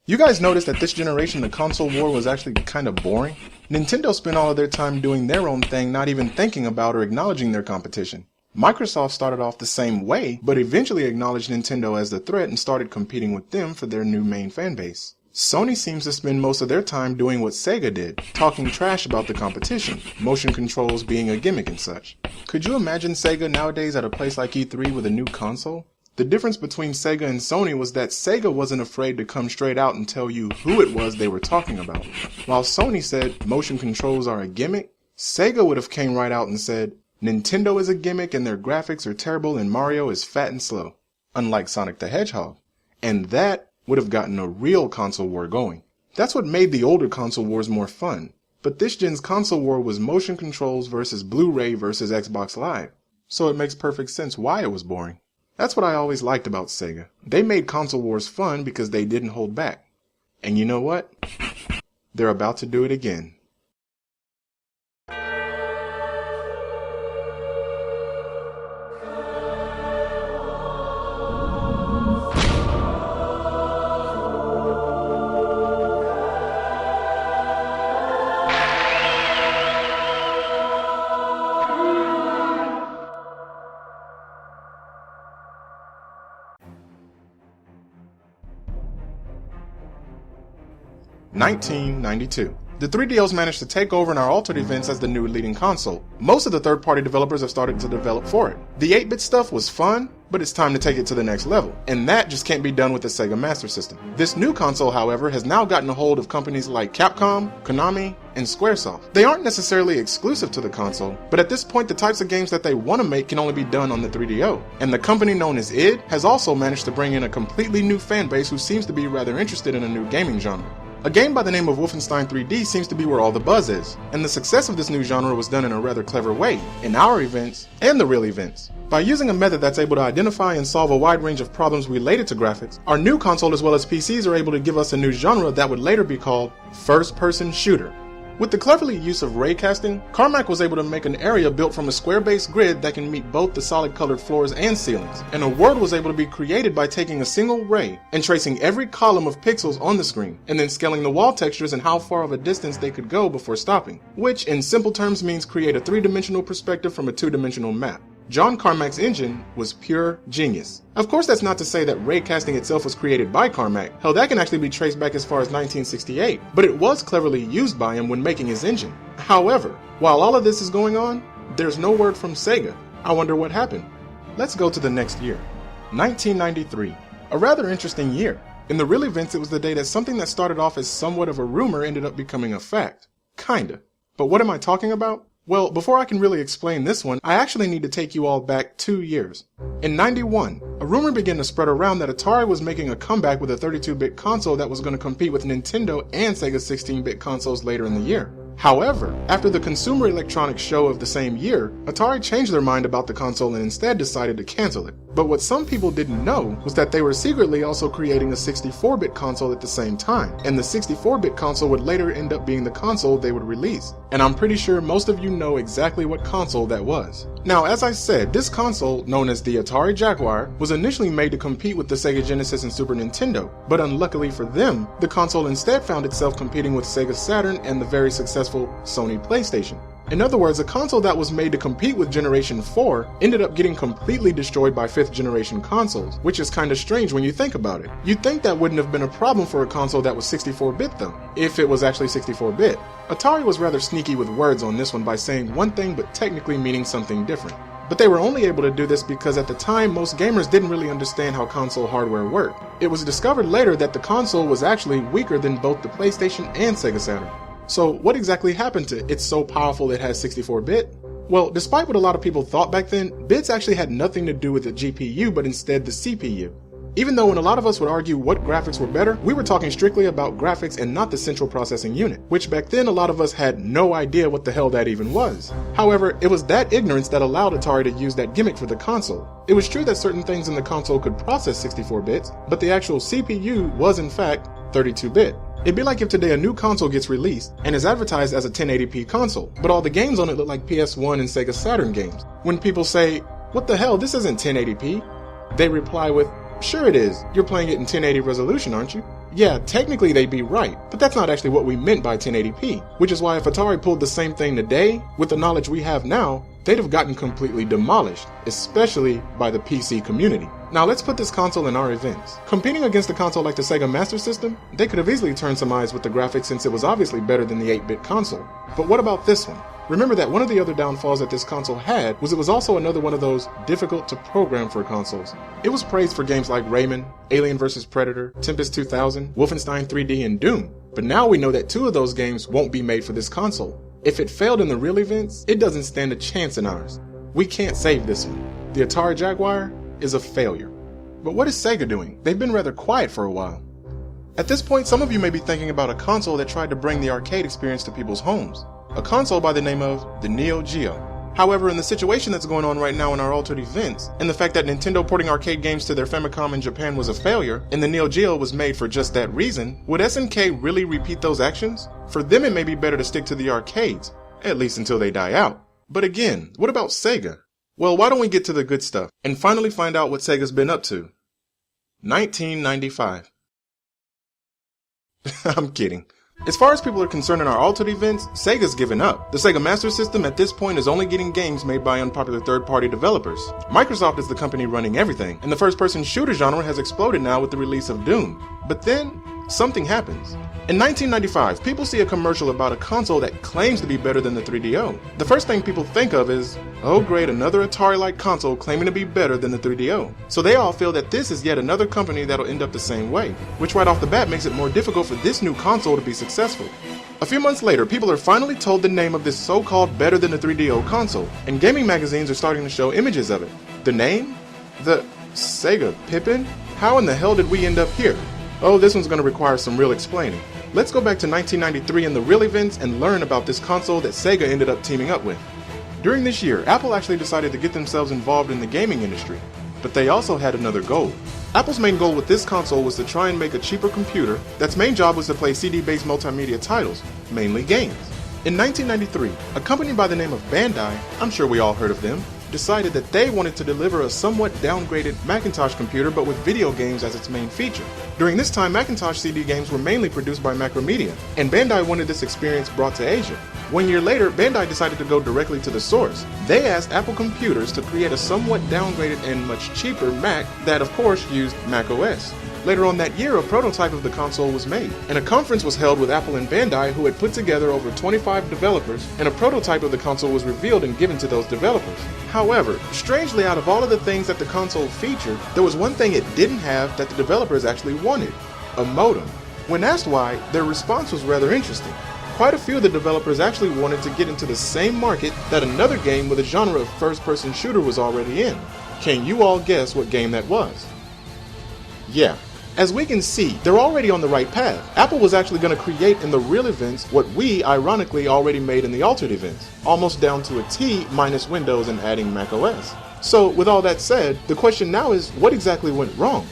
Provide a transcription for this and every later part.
You guys noticed that this generation the console war was actually kinda boring? Nintendo spent all of their time doing their own thing, not even thinking about or acknowledging their competition. Microsoft started off the same way, but eventually acknowledged Nintendo as the threat and started competing with them for their new main fanbase. Sony seems to spend most of their time doing what Sega did, talking trash about the competition, motion controls being a gimmick and such. Could you imagine Sega nowadays at a place like E3 with a new console? The difference between Sega and Sony was that Sega wasn't afraid to come straight out and tell you who it was they were talking about. While Sony said motion controls are a gimmick, Sega would have came right out and said, Nintendo is a gimmick and their graphics are terrible and Mario is fat and slow. Unlike Sonic the Hedgehog. And that would have gotten a real console war going. That's what made the older console wars more fun. But this gen's console war was motion controls versus Blu-ray versus Xbox Live. So it makes perfect sense why it was boring. That's what I always liked about Sega. They made console wars fun because they didn't hold back. And you know what? They're about to do it again. (1992). The 3DOs managed to take over in our altered events as the new leading console. Most of the third-party developers have started to develop for it. The 8-bit stuff was fun, but it's time to take it to the next level, and that just can't be done with the Sega Master System. This new console, however, has now gotten a hold of companies like Capcom, Konami, and Squaresoft. They aren't necessarily exclusive to the console, but at this point the types of games that they want to make can only be done on the 3DO. And the company known as id has also managed to bring in a completely new fan base who seems to be rather interested in a new gaming genre. A game by the name of Wolfenstein 3D seems to be where all the buzz is, and the success of this new genre was done in a rather clever way, in our events and the real events. By using a method that's able to identify and solve a wide range of problems related to graphics, our new console as well as PCs are able to give us a new genre that would later be called first-person shooter. With the cleverly use of raycasting, Carmack was able to make an area built from a square-based grid that can meet both the solid-colored floors and ceilings, and a world was able to be created by taking a single ray and tracing every column of pixels on the screen, and then scaling the wall textures and how far of a distance they could go before stopping, which in simple terms means create a three-dimensional perspective from a two-dimensional map. John Carmack's engine was pure genius. Of course, that's not to say that raycasting itself was created by Carmack. Hell, that can actually be traced back as far as 1968, but it was cleverly used by him when making his engine. However, while all of this is going on, there's no word from Sega. I wonder what happened. Let's go to the next year. 1993. A rather interesting year. In the real events, it was the day that something that started off as somewhat of a rumor ended up becoming a fact. Kinda. But what am I talking about? Well, before I can really explain this one, I actually need to take you all back 2 years. In 91, a rumor began to spread around that Atari was making a comeback with a 32-bit console that was going to compete with Nintendo and Sega's 16-bit consoles later in the year. However, after the Consumer Electronics Show of the same year, Atari changed their mind about the console and instead decided to cancel it. But what some people didn't know was that they were secretly also creating a 64-bit console at the same time, and the 64-bit console would later end up being the console they would release. And I'm pretty sure most of you know exactly what console that was. Now, as I said, this console, known as the Atari Jaguar, was initially made to compete with the Sega Genesis and Super Nintendo, but unluckily for them, the console instead found itself competing with Sega Saturn and the very successful Sony PlayStation. In other words, a console that was made to compete with Generation 4 ended up getting completely destroyed by 5th generation consoles, which is kinda strange when you think about it. You'd think that wouldn't have been a problem for a console that was 64-bit though, if it was actually 64-bit. Atari was rather sneaky with words on this one by saying one thing but technically meaning something different. But they were only able to do this because at the time most gamers didn't really understand how console hardware worked. It was discovered later that the console was actually weaker than both the PlayStation and Sega Saturn. So what exactly happened to it's so powerful it has 64-bit? Well, despite what a lot of people thought back then, bits actually had nothing to do with the GPU but instead the CPU. Even though when a lot of us would argue what graphics were better, we were talking strictly about graphics and not the central processing unit, which back then a lot of us had no idea what the hell that even was. However, it was that ignorance that allowed Atari to use that gimmick for the console. It was true that certain things in the console could process 64 bits, but the actual CPU was in fact 32-bit. It'd be like if today a new console gets released and is advertised as a 1080p console, but all the games on it look like PS1 and Sega Saturn games. When people say, "What the hell, this isn't 1080p?" they reply with, Sure it is, you're playing it in 1080 resolution, aren't you? Yeah, technically they'd be right, but that's not actually what we meant by 1080p, which is why if Atari pulled the same thing today, with the knowledge we have now, they'd have gotten completely demolished, especially by the PC community. Now let's put this console in our events. Competing against a console like the Sega Master System, they could have easily turned some eyes with the graphics since it was obviously better than the 8-bit console. But what about this one? Remember that one of the other downfalls that this console had was it was also another one of those difficult to program for consoles. It was praised for games like Rayman, Alien vs. Predator, Tempest 2000, Wolfenstein 3D, and Doom. But now we know that 2 of those games won't be made for this console. If it failed in the real events, it doesn't stand a chance in ours. We can't save this one. The Atari Jaguar is a failure. But what is Sega doing? They've been rather quiet for a while. At this point, some of you may be thinking about a console that tried to bring the arcade experience to people's homes. A console by the name of the Neo Geo. However, in the situation that's going on right now in our altered events, and the fact that Nintendo porting arcade games to their Famicom in Japan was a failure, and the Neo Geo was made for just that reason, would SNK really repeat those actions? For them it may be better to stick to the arcades, at least until they die out. But again, what about Sega? Well, why don't we get to the good stuff, and finally find out what Sega's been up to. 1995. I'm kidding. As far as people are concerned in our altered events, Sega's given up. The Sega Master System at this point is only getting games made by unpopular third-party developers. Microsoft is the company running everything, and the first-person shooter genre has exploded now with the release of Doom. But then, something happens. In 1995, people see a commercial about a console that claims to be better than the 3DO. The first thing people think of is, oh great, another Atari-like console claiming to be better than the 3DO. So they all feel that this is yet another company that'll end up the same way, which right off the bat makes it more difficult for this new console to be successful. A few months later, people are finally told the name of this so-called better than the 3DO console, and gaming magazines are starting to show images of it. The name? The Sega Pippin? How in the hell did we end up here? Oh, this one's going to require some real explaining. Let's go back to 1993 in the real events and learn about this console that Sega ended up teaming up with. During this year, Apple actually decided to get themselves involved in the gaming industry, but they also had another goal. Apple's main goal with this console was to try and make a cheaper computer that's main job was to play CD-based multimedia titles, mainly games. In 1993, a company by the name of Bandai, I'm sure we all heard of them, decided that they wanted to deliver a somewhat downgraded Macintosh computer but with video games as its main feature. During this time, Macintosh CD games were mainly produced by Macromedia, and Bandai wanted this experience brought to Asia. 1 year later, Bandai decided to go directly to the source. They asked Apple Computers to create a somewhat downgraded and much cheaper Mac that of course used Mac OS. Later on that year, a prototype of the console was made, and a conference was held with Apple and Bandai, who had put together over 25 developers, and a prototype of the console was revealed and given to those developers. However, strangely, out of all of the things that the console featured, there was one thing it didn't have that the developers actually wanted: a modem. When asked why, their response was rather interesting. Quite a few of the developers actually wanted to get into the same market that another game with a genre of first-person shooter was already in. Can you all guess what game that was? Yeah. As we can see, they're already on the right path. Apple was actually going to create in the real events what we, ironically, already made in the altered events, almost down to a T minus Windows and adding macOS. So, with all that said, the question now is, what exactly went wrong?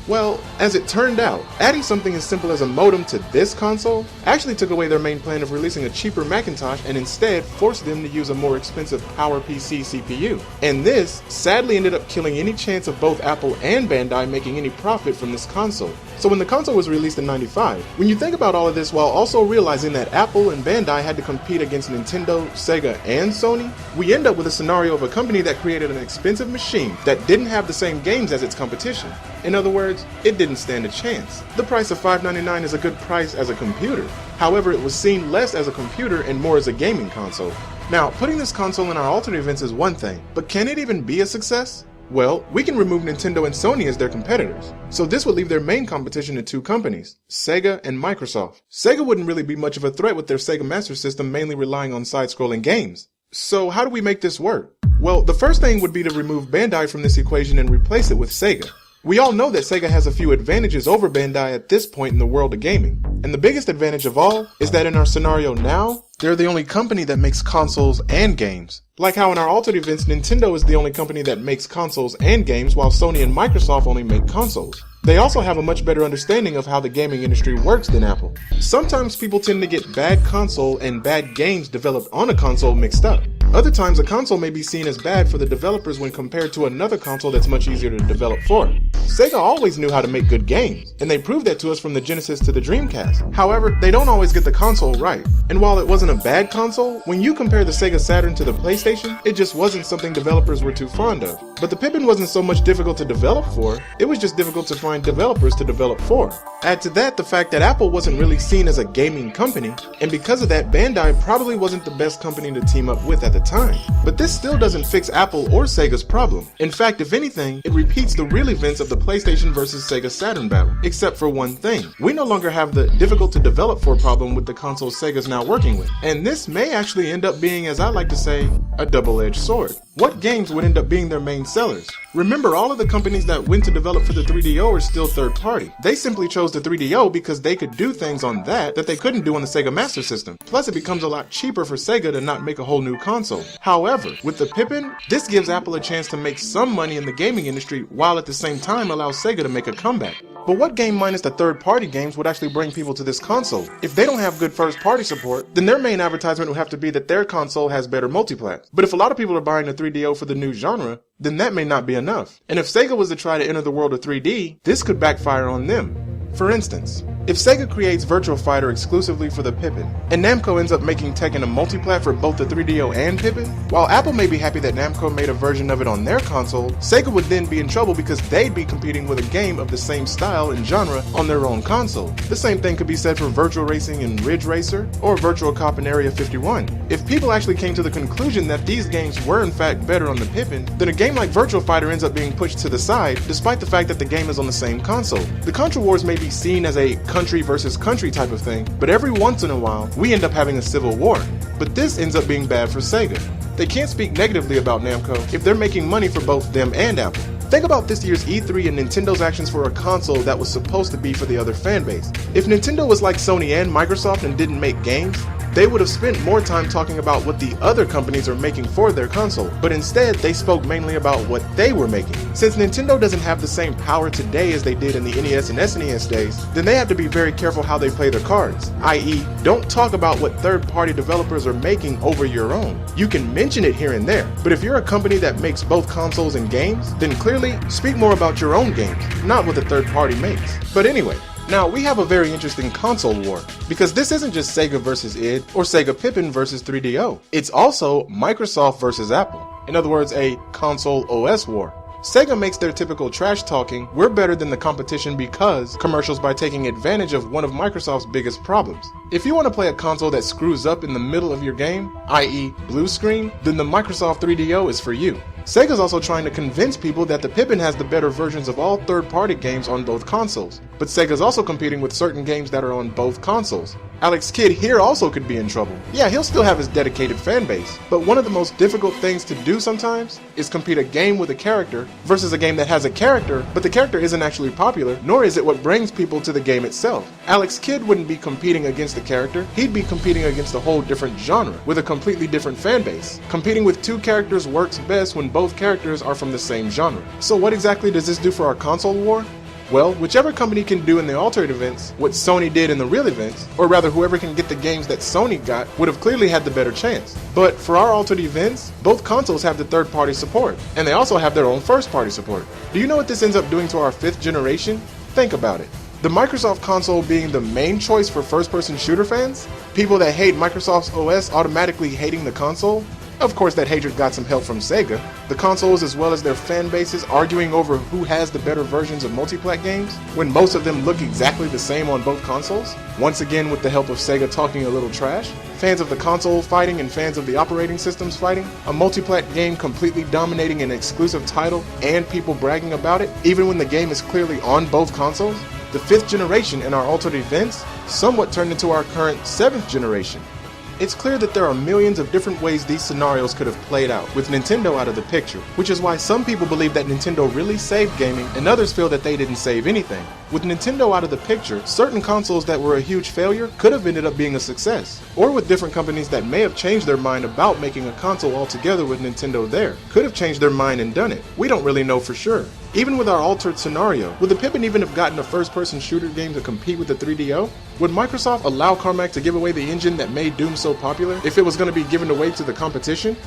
Well, as it turned out, adding something as simple as a modem to this console actually took away their main plan of releasing a cheaper Macintosh and instead forced them to use a more expensive PowerPC CPU. And this sadly ended up killing any chance of both Apple and Bandai making any profit from this console. So when the console was released in '95, when you think about all of this while also realizing that Apple and Bandai had to compete against Nintendo, Sega, and Sony, we end up with a scenario of a company that created an expensive machine that didn't have the same games as its competition. In other words, it didn't stand a chance. The price of $599 is a good price as a computer. However, it was seen less as a computer and more as a gaming console. Now, putting this console in our alternate events is one thing, but can it even be a success? Well, we can remove Nintendo and Sony as their competitors. So this would leave their main competition to 2 companies, Sega and Microsoft. Sega wouldn't really be much of a threat with their Sega Master System mainly relying on side-scrolling games. So how do we make this work? Well, the first thing would be to remove Bandai from this equation and replace it with Sega. We all know that Sega has a few advantages over Bandai at this point in the world of gaming. And the biggest advantage of all is that in our scenario now, they're the only company that makes consoles and games. Like how in our altered events, Nintendo is the only company that makes consoles and games while Sony and Microsoft only make consoles. They also have a much better understanding of how the gaming industry works than Apple. Sometimes people tend to get bad console and bad games developed on a console mixed up. Other times a console may be seen as bad for the developers when compared to another console that's much easier to develop for. Sega always knew how to make good games, and they proved that to us from the Genesis to the Dreamcast. However, they don't always get the console right. And while it wasn't a bad console, when you compare the Sega Saturn to the PlayStation, it just wasn't something developers were too fond of. But the Pippin wasn't so much difficult to develop for, it was just difficult to find developers to develop for. Add to that the fact that Apple wasn't really seen as a gaming company, and because of that, Bandai probably wasn't the best company to team up with at the time. But this still doesn't fix Apple or Sega's problem. In fact, if anything, it repeats the real events of the PlayStation versus Sega Saturn battle, except for one thing. We no longer have the difficult to develop for problem with the console Sega's now working with. And this may actually end up being, as I like to say, a double-edged sword. What games would end up being their main sellers? Remember, all of the companies that went to develop for the 3DO are still third-party. They simply chose the 3DO because they could do things on that they couldn't do on the Sega Master System. Plus, it becomes a lot cheaper for Sega to not make a whole new console. However, with the Pippin, this gives Apple a chance to make some money in the gaming industry while at the same time allows Sega to make a comeback. But what game minus the third-party games would actually bring people to this console? If they don't have good first-party support, then their main advertisement would have to be that their console has better multiplat. But if a lot of people are buying the 3DO for the new genre, then that may not be enough. And if Sega was to try to enter the world of 3D, this could backfire on them. For instance, if Sega creates Virtua Fighter exclusively for the Pippin, and Namco ends up making Tekken a multiplat for both the 3DO and Pippin, while Apple may be happy that Namco made a version of it on their console, Sega would then be in trouble because they'd be competing with a game of the same style and genre on their own console. The same thing could be said for Virtual Racing and Ridge Racer, or Virtual Cop in Area 51. If people actually came to the conclusion that these games were in fact better on the Pippin, then a game like Virtua Fighter ends up being pushed to the side, despite the fact that the game is on the same console. The Contra Wars may be seen as a country versus country type of thing, but every once in a while, we end up having a civil war. But this ends up being bad for Sega. They can't speak negatively about Namco if they're making money for both them and Apple. Think about this year's E3 and Nintendo's actions for a console that was supposed to be for the other fanbase. If Nintendo was like Sony and Microsoft and didn't make games, they would have spent more time talking about what the other companies are making for their console, but instead they spoke mainly about what they were making. Since Nintendo doesn't have the same power today as they did in the NES and SNES days, then they have to be very careful how they play their cards, i.e., don't talk about what third-party developers are making over your own. You can mention it here and there, but if you're a company that makes both consoles and games, then clearly speak more about your own games, not what the third party makes. But anyway, now we have a very interesting console war, because this isn't just Sega versus id or Sega Pippin versus 3DO. It's also Microsoft versus Apple. In other words, a console OS war. Sega makes their typical trash talking, we're better than the competition because commercials by taking advantage of one of Microsoft's biggest problems. If you want to play a console that screws up in the middle of your game, i.e. blue screen, then the Microsoft 3DO is for you. Sega's also trying to convince people that the Pippin has the better versions of all third-party games on both consoles, but Sega's also competing with certain games that are on both consoles. Alex Kidd here also could be in trouble. Yeah, he'll still have his dedicated fan base, but one of the most difficult things to do sometimes is compete a game with a character versus a game that has a character, but the character isn't actually popular, nor is it what brings people to the game itself. Alex Kidd wouldn't be competing against the character, he'd be competing against a whole different genre, with a completely different fan base. Competing with two characters works best when both characters are from the same genre. So what exactly does this do for our console war? Well, whichever company can do in the altered events what Sony did in the real events, or rather whoever can get the games that Sony got, would have clearly had the better chance. But for our altered events, both consoles have the third-party support, and they also have their own first-party support. Do you know what this ends up doing to our 5th generation? Think about it. The Microsoft console being the main choice for first-person shooter fans? People that hate Microsoft's OS automatically hating the console? Of course, that hatred got some help from Sega. The consoles as well as their fan bases arguing over who has the better versions of multiplat games, when most of them look exactly the same on both consoles. Once again, with the help of Sega talking a little trash. Fans of the console fighting and fans of the operating systems fighting. A multiplat game completely dominating an exclusive title and people bragging about it, even when the game is clearly on both consoles. The 5th generation in our altered events somewhat turned into our current 7th generation. It's clear that there are millions of different ways these scenarios could have played out, with Nintendo out of the picture, which is why some people believe that Nintendo really saved gaming and others feel that they didn't save anything. With Nintendo out of the picture, certain consoles that were a huge failure could have ended up being a success, or with different companies that may have changed their mind about making a console altogether with Nintendo there, could have changed their mind and done it. We don't really know for sure. Even with our altered scenario, would the Pippin even have gotten a first-person shooter game to compete with the 3DO? Would Microsoft allow Carmack to give away the engine that made Doom so popular if it was going to be given away to the competition?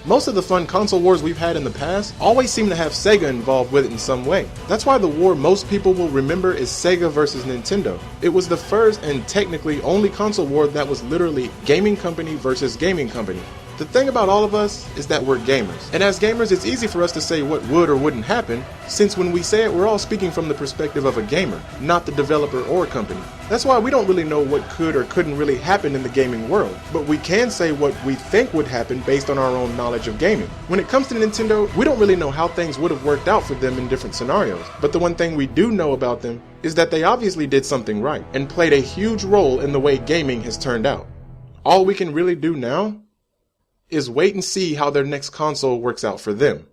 Most of the fun console wars we've had in the past always seem to have Sega involved with it in some way. That's why the war most people will remember is Sega versus Nintendo. It was the first and technically only console war that was literally gaming company versus gaming company. The thing about all of us is that we're gamers. And as gamers, it's easy for us to say what would or wouldn't happen, since when we say it, we're all speaking from the perspective of a gamer, not the developer or company. That's why we don't really know what could or couldn't really happen in the gaming world, but we can say what we think would happen based on our own knowledge of gaming. When it comes to Nintendo, we don't really know how things would have worked out for them in different scenarios, but the one thing we do know about them is that they obviously did something right, and played a huge role in the way gaming has turned out. All we can really do now is wait and see how their next console works out for them.